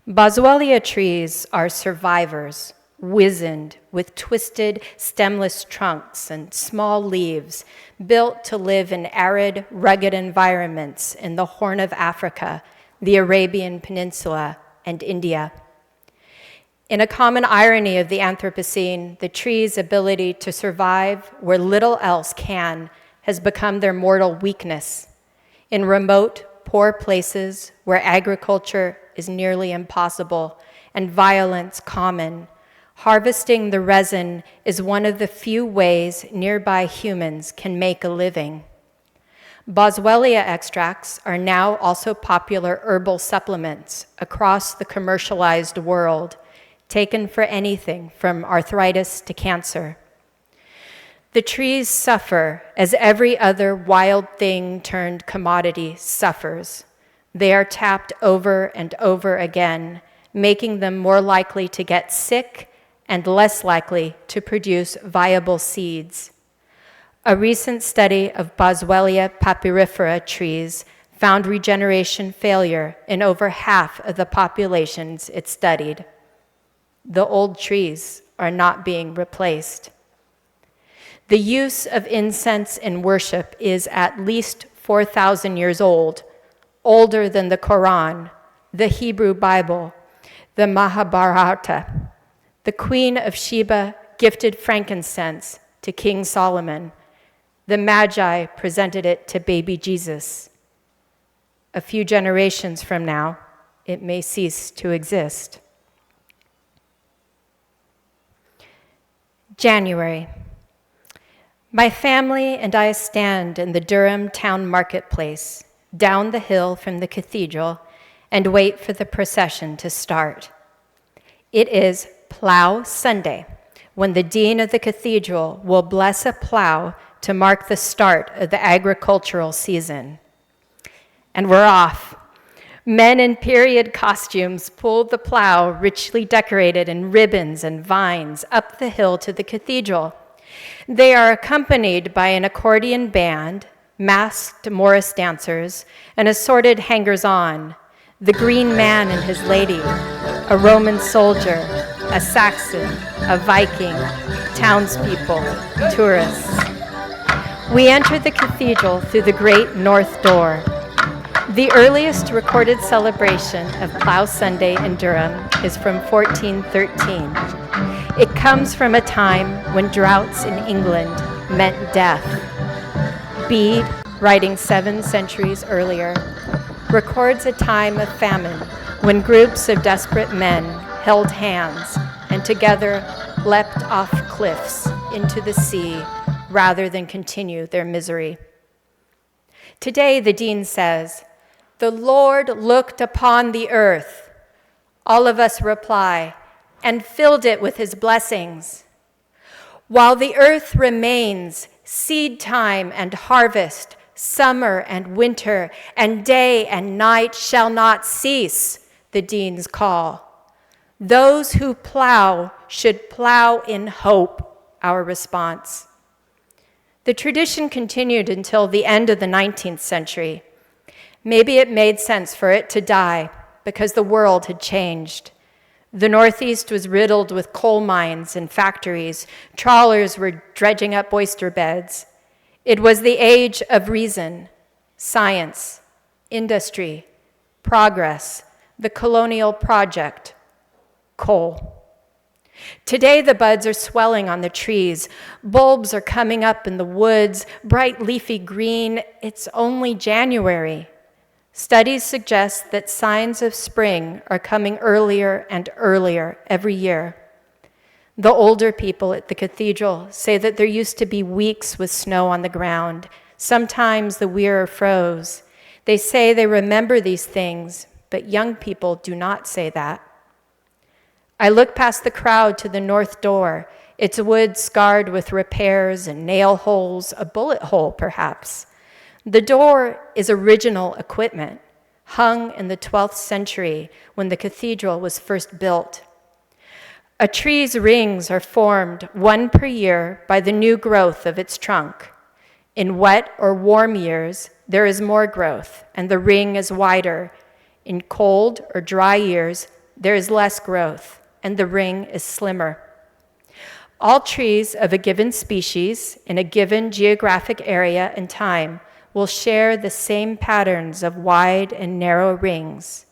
Boswellia trees are survivors, wizened with twisted stemless trunks and small leaves, built to live in arid, rugged environments in the Horn of Africa, the Arabian Peninsula, and India. In a common irony of the Anthropocene, the tree's ability to survive where little else can has become their mortal weakness. In remote, poor places where agriculture is nearly impossible and violence common, harvesting the resin is one of the few ways nearby humans can make a living. Boswellia extracts are now also popular herbal supplements across the commercialized world, taken for anything from arthritis to cancer. The trees suffer as every other wild thing turned commodity suffers. They are tapped over and over again, making them more likely to get sick and less likely to produce viable seeds. A recent study of Boswellia papyrifera trees found regeneration failure in over half of the populations it studied. The old trees are not being replaced. The use of incense in worship is at least 4,000 years old, older than the Quran, the Hebrew Bible, the Mahabharata. The Queen of Sheba gifted frankincense to King Solomon. The Magi presented it to baby Jesus. A few generations from now, it may cease to exist. January. My family and I stand in the Durham town marketplace, down the hill from the cathedral, and wait for the procession to start. It is Plough Sunday, when the dean of the cathedral will bless a plough to mark the start of the agricultural season. And we're off. Men in period costumes pull the plough, richly decorated in ribbons and vines, up the hill to the cathedral. They are accompanied by an accordion band, masked Morris dancers, and assorted hangers-on, the green man and his lady, a Roman soldier, a Saxon, a Viking, townspeople, tourists. We enter the cathedral through the great north door. The earliest recorded celebration of Plough Sunday in Durham is from 1413. It comes from a time when droughts in England meant death. Bede, writing 7 centuries earlier, records a time of famine when groups of desperate men held hands and together leapt off cliffs into the sea rather than continue their misery. Today, the dean says, "The Lord looked upon the earth." All of us reply, "and filled it with his blessings." While the earth remains, seed time and harvest, summer and winter, and day and night shall not cease, the deans call. Those who plow should plow in hope, our response. The tradition continued until the end of the 19th century. Maybe it made sense for it to die because the world had changed. The Northeast was riddled with coal mines and factories. Trawlers were dredging up oyster beds. It was the age of reason, science, industry, progress, the colonial project, coal. Today, the buds are swelling on the trees. Bulbs are coming up in the woods, bright leafy green. It's only January. Studies suggest that signs of spring are coming earlier and earlier every year. The older people at the cathedral say that there used to be weeks with snow on the ground. Sometimes the weir froze. They say they remember these things, but young people do not say that. I look past the crowd to the north door, its wood scarred with repairs and nail holes, a bullet hole perhaps. The door is original equipment, hung in the 12th century when the cathedral was first built. A tree's rings are formed 1 per year by the new growth of its trunk. In wet or warm years, there is more growth, and the ring is wider. In cold or dry years, there is less growth, and the ring is slimmer. All trees of a given species in a given geographic area and time will share the same patterns of wide and narrow rings.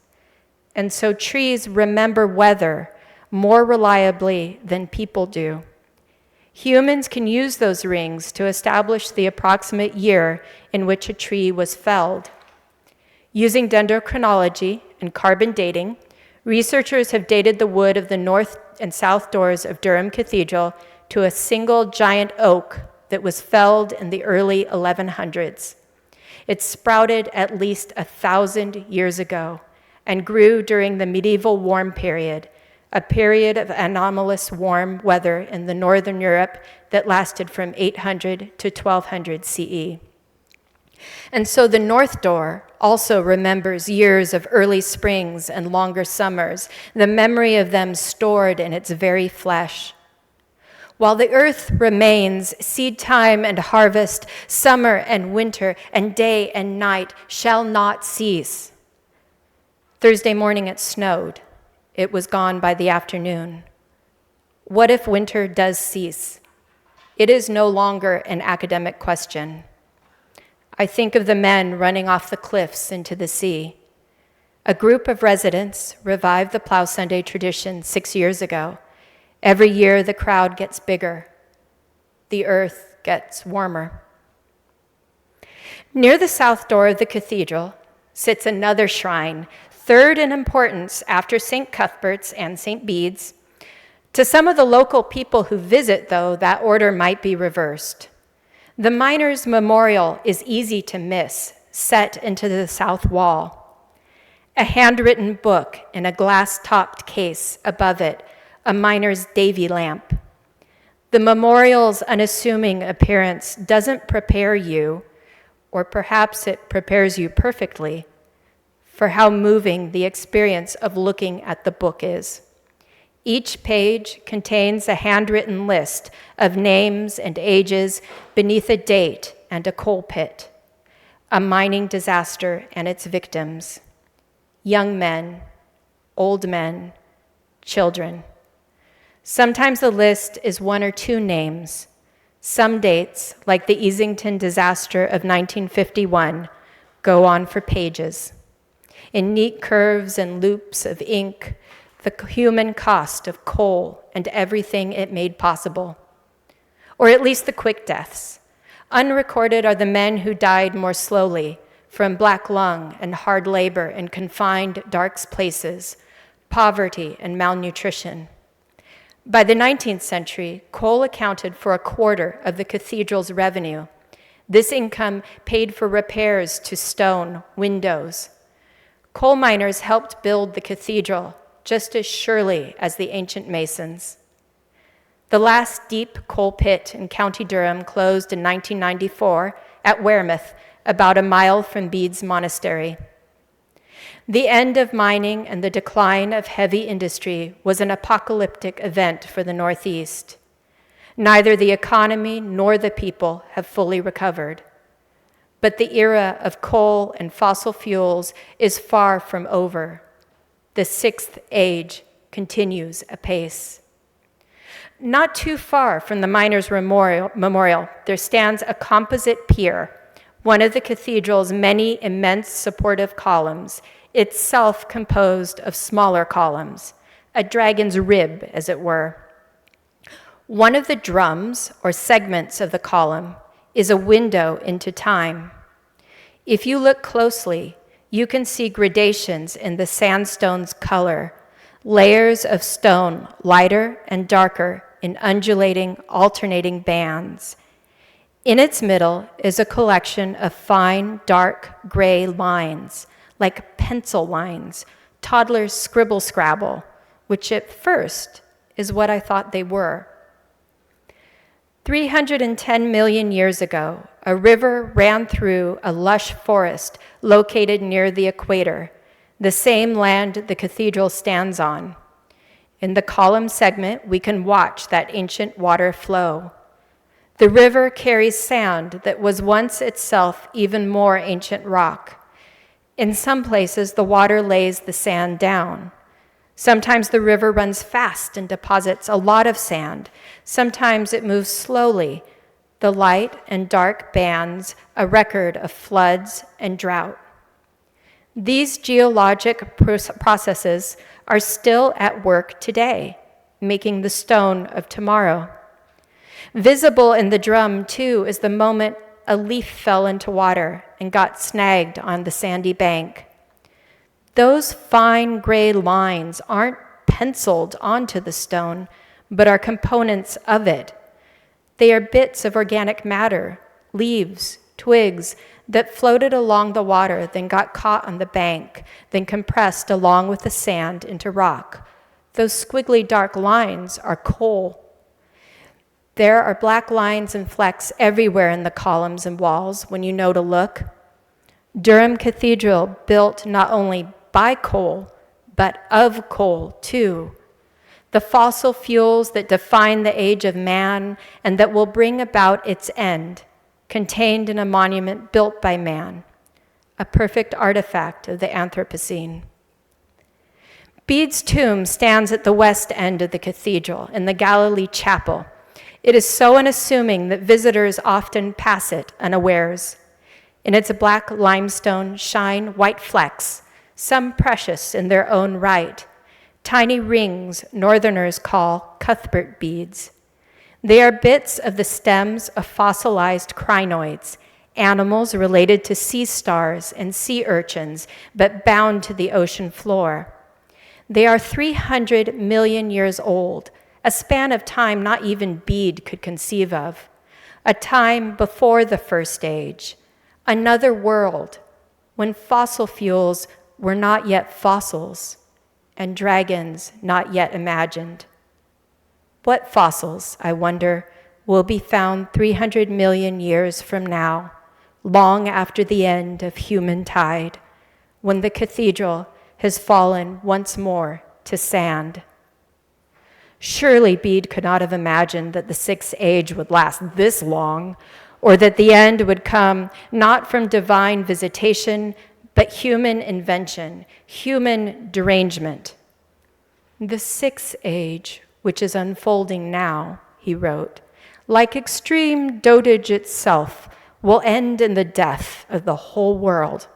And so trees remember weather more reliably than people do. Humans can use those rings to establish the approximate year in which a tree was felled. Using dendrochronology and carbon dating, researchers have dated the wood of the north and south doors of Durham Cathedral to a single giant oak that was felled in the early 1100s. It sprouted at least 1,000 years ago and grew during the medieval warm period, a period of anomalous warm weather in the northern Europe that lasted from 800 to 1200 CE. And so the north door also remembers years of early springs and longer summers, the memory of them stored in its very flesh. While the earth remains, seed time and harvest, summer and winter, and day and night shall not cease. Thursday morning it snowed. It was gone by the afternoon. What if winter does cease? It is no longer an academic question. I think of the men running off the cliffs into the sea. A group of residents revived the Plough Sunday tradition 6 years ago. Every year the crowd gets bigger. The earth gets warmer. Near the south door of the cathedral sits another shrine, third in importance after St. Cuthbert's and St. Bede's. To some of the local people who visit, though, that order might be reversed. The miners' memorial is easy to miss, set into the south wall. A handwritten book in a glass-topped case above it, a miner's Davy lamp. The memorial's unassuming appearance doesn't prepare you, or perhaps it prepares you perfectly, for how moving the experience of looking at the book is. Each page contains a handwritten list of names and ages beneath a date and a coal pit, a mining disaster and its victims, young men, old men, children. Sometimes the list is one or two names. Some dates, like the Easington disaster of 1951, go on for pages. In neat curves and loops of ink, the human cost of coal and everything it made possible. Or at least the quick deaths. Unrecorded are the men who died more slowly from black lung and hard labor in confined, dark places, poverty and malnutrition. By the 19th century, coal accounted for a quarter of the cathedral's revenue. This income paid for repairs to stone, windows. Coal miners helped build the cathedral just as surely as the ancient masons. The last deep coal pit in County Durham closed in 1994 at Wearmouth, about a mile from Bede's Monastery. The end of mining and the decline of heavy industry was an apocalyptic event for the Northeast. Neither the economy nor the people have fully recovered. But the era of coal and fossil fuels is far from over. The sixth age continues apace. Not too far from the miners' memorial, there stands a composite pier, one of the cathedral's many immense supportive columns, itself composed of smaller columns, a dragon's rib, as it were. One of the drums, or segments of the column, is a window into time. If you look closely, you can see gradations in the sandstone's color, layers of stone, lighter and darker in undulating, alternating bands. In its middle is a collection of fine, dark gray lines, like pencil lines, toddlers scribble-scrabble, which at first is what I thought they were. 310 million years ago, a river ran through a lush forest located near the equator, the same land the cathedral stands on. In the column segment, we can watch that ancient water flow. The river carries sand that was once itself even more ancient rock. In some places, the water lays the sand down. Sometimes the river runs fast and deposits a lot of sand. Sometimes it moves slowly, the light and dark bands a record of floods and drought. These geologic processes are still at work today, making the stone of tomorrow. Visible in the drum, too, is the moment a leaf fell into water and got snagged on the sandy bank. Those fine gray lines aren't penciled onto the stone, but are components of it. They are bits of organic matter, leaves, twigs, that floated along the water, then got caught on the bank, then compressed along with the sand into rock. Those squiggly dark lines are coal. There are black lines and flecks everywhere in the columns and walls when you know to look. Durham Cathedral built not only by coal, but of coal too. The fossil fuels that define the age of man and that will bring about its end, contained in a monument built by man, a perfect artifact of the Anthropocene. Bede's tomb stands at the west end of the cathedral in the Galilee Chapel. It is so unassuming that visitors often pass it unawares. In its black limestone shine white flecks, some precious in their own right, tiny rings northerners call Cuthbert beads. They are bits of the stems of fossilized crinoids, animals related to sea stars and sea urchins, but bound to the ocean floor. They are 300 million years old, a span of time not even Bede could conceive of. a time before the first age, another world when fossil fuels were not yet fossils and dragons not yet imagined. What fossils, I wonder, will be found 300 million years from now, long after the end of human tide, when the cathedral has fallen once more to sand? Surely Bede could not have imagined that the sixth age would last this long, or that the end would come not from divine visitation, but human invention, human derangement. The sixth age, which is unfolding now, he wrote, like extreme dotage itself, will end in the death of the whole world.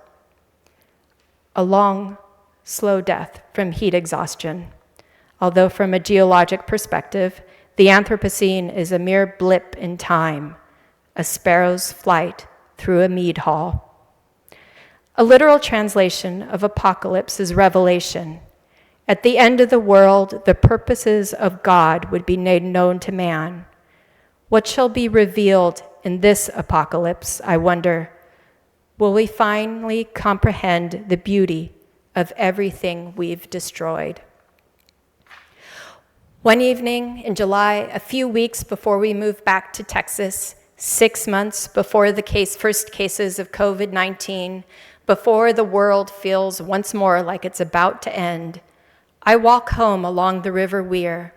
A long, slow death from heat exhaustion. Although from a geologic perspective, the Anthropocene is a mere blip in time, a sparrow's flight through a mead hall. A literal translation of Apocalypse is revelation. At the end of the world, the purposes of God would be made known to man. What shall be revealed in this apocalypse, I wonder? Will we finally comprehend the beauty of everything we've destroyed? One evening in July, a few weeks before we moved back to Texas, 6 months before the first cases of COVID-19, before the world feels once more like it's about to end, I walk home along the River Weir.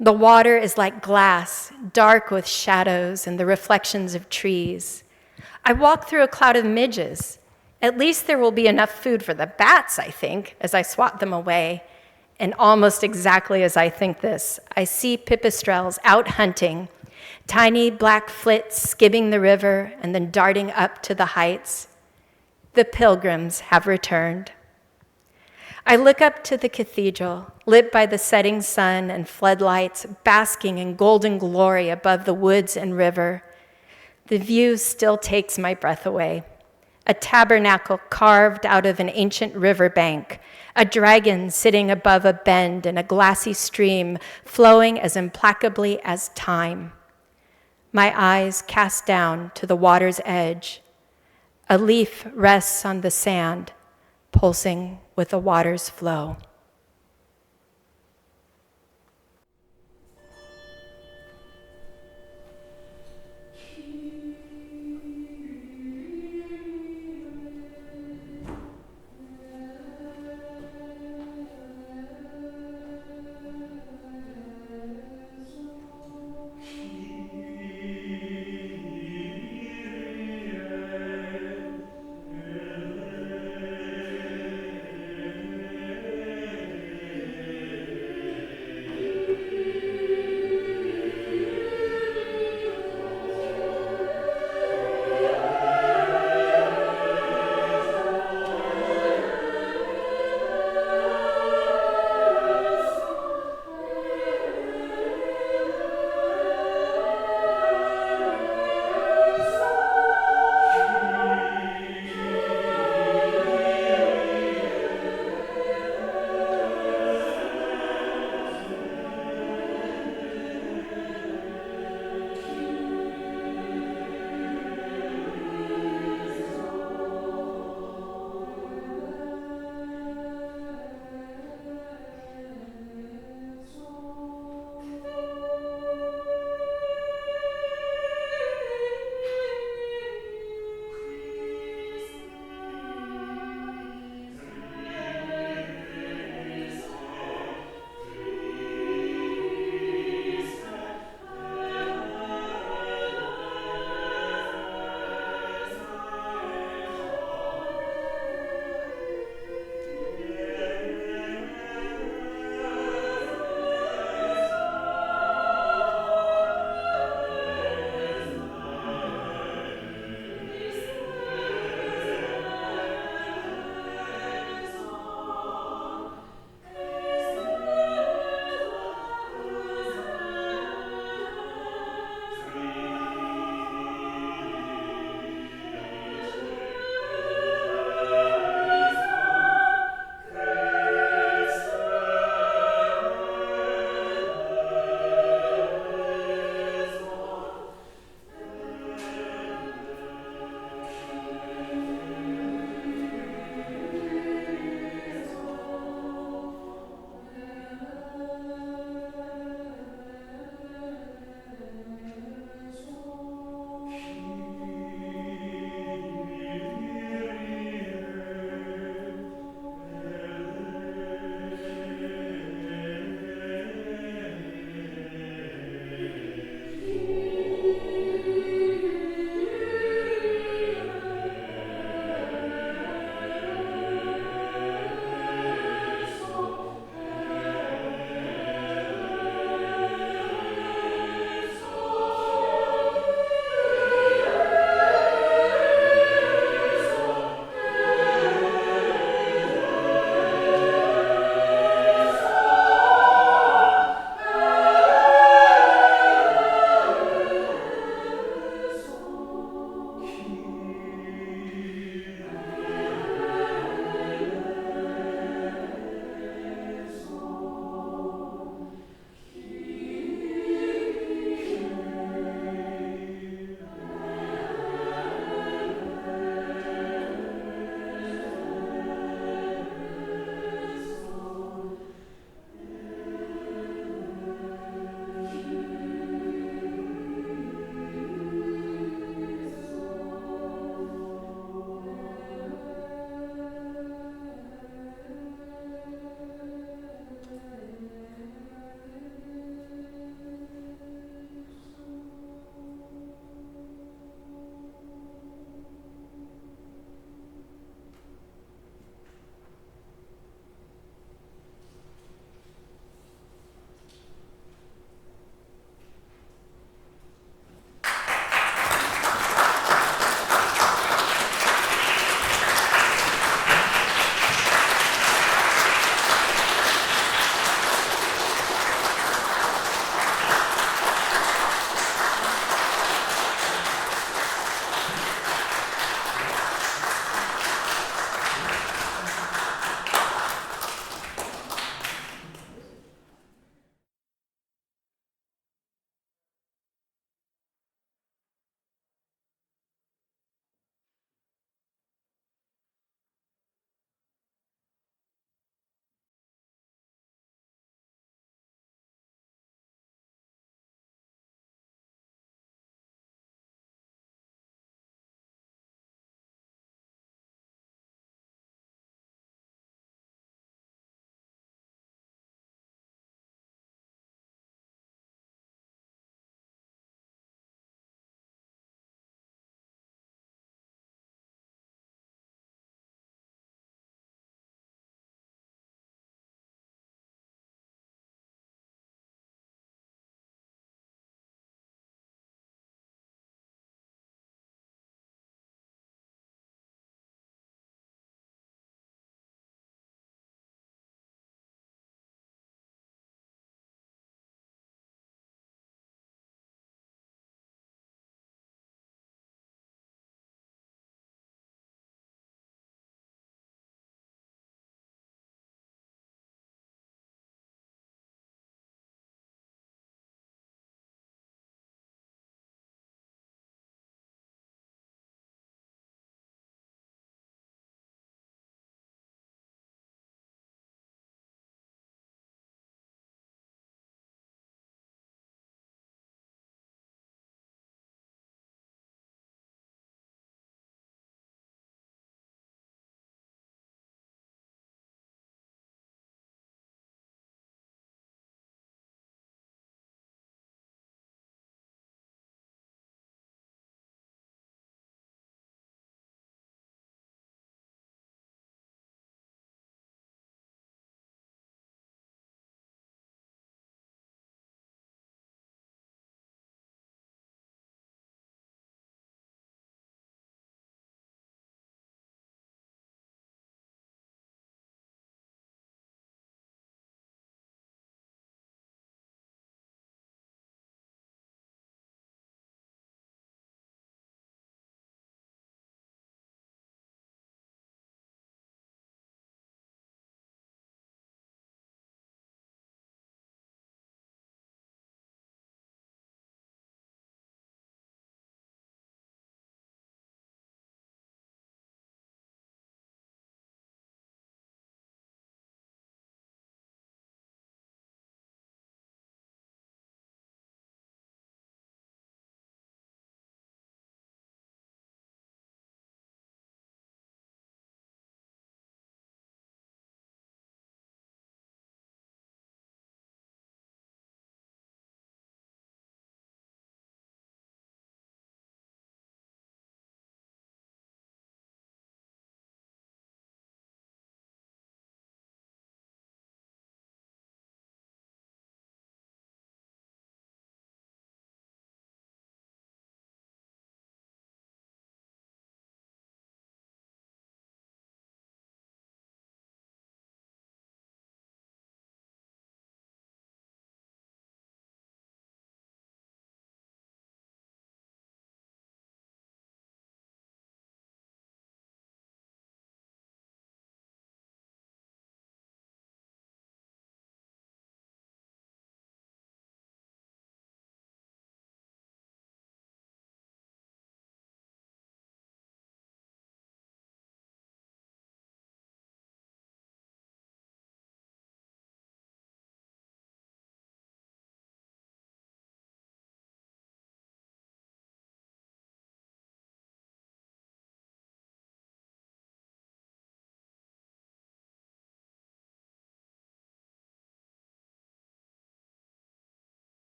The water is like glass, dark with shadows and the reflections of trees. I walk through a cloud of midges. At least there will be enough food for the bats, I think, as I swat them away. And almost exactly as I think this, I see pipistrelles out hunting, tiny black flits skimming the river and then darting up to the heights. The pilgrims have returned. I look up to the cathedral, lit by the setting sun and floodlights, basking in golden glory above the woods and river. The view still takes my breath away. A tabernacle carved out of an ancient riverbank, a dragon sitting above a bend in a glassy stream flowing as implacably as time. My eyes cast down to the water's edge. A leaf rests on the sand, pulsing with the water's flow.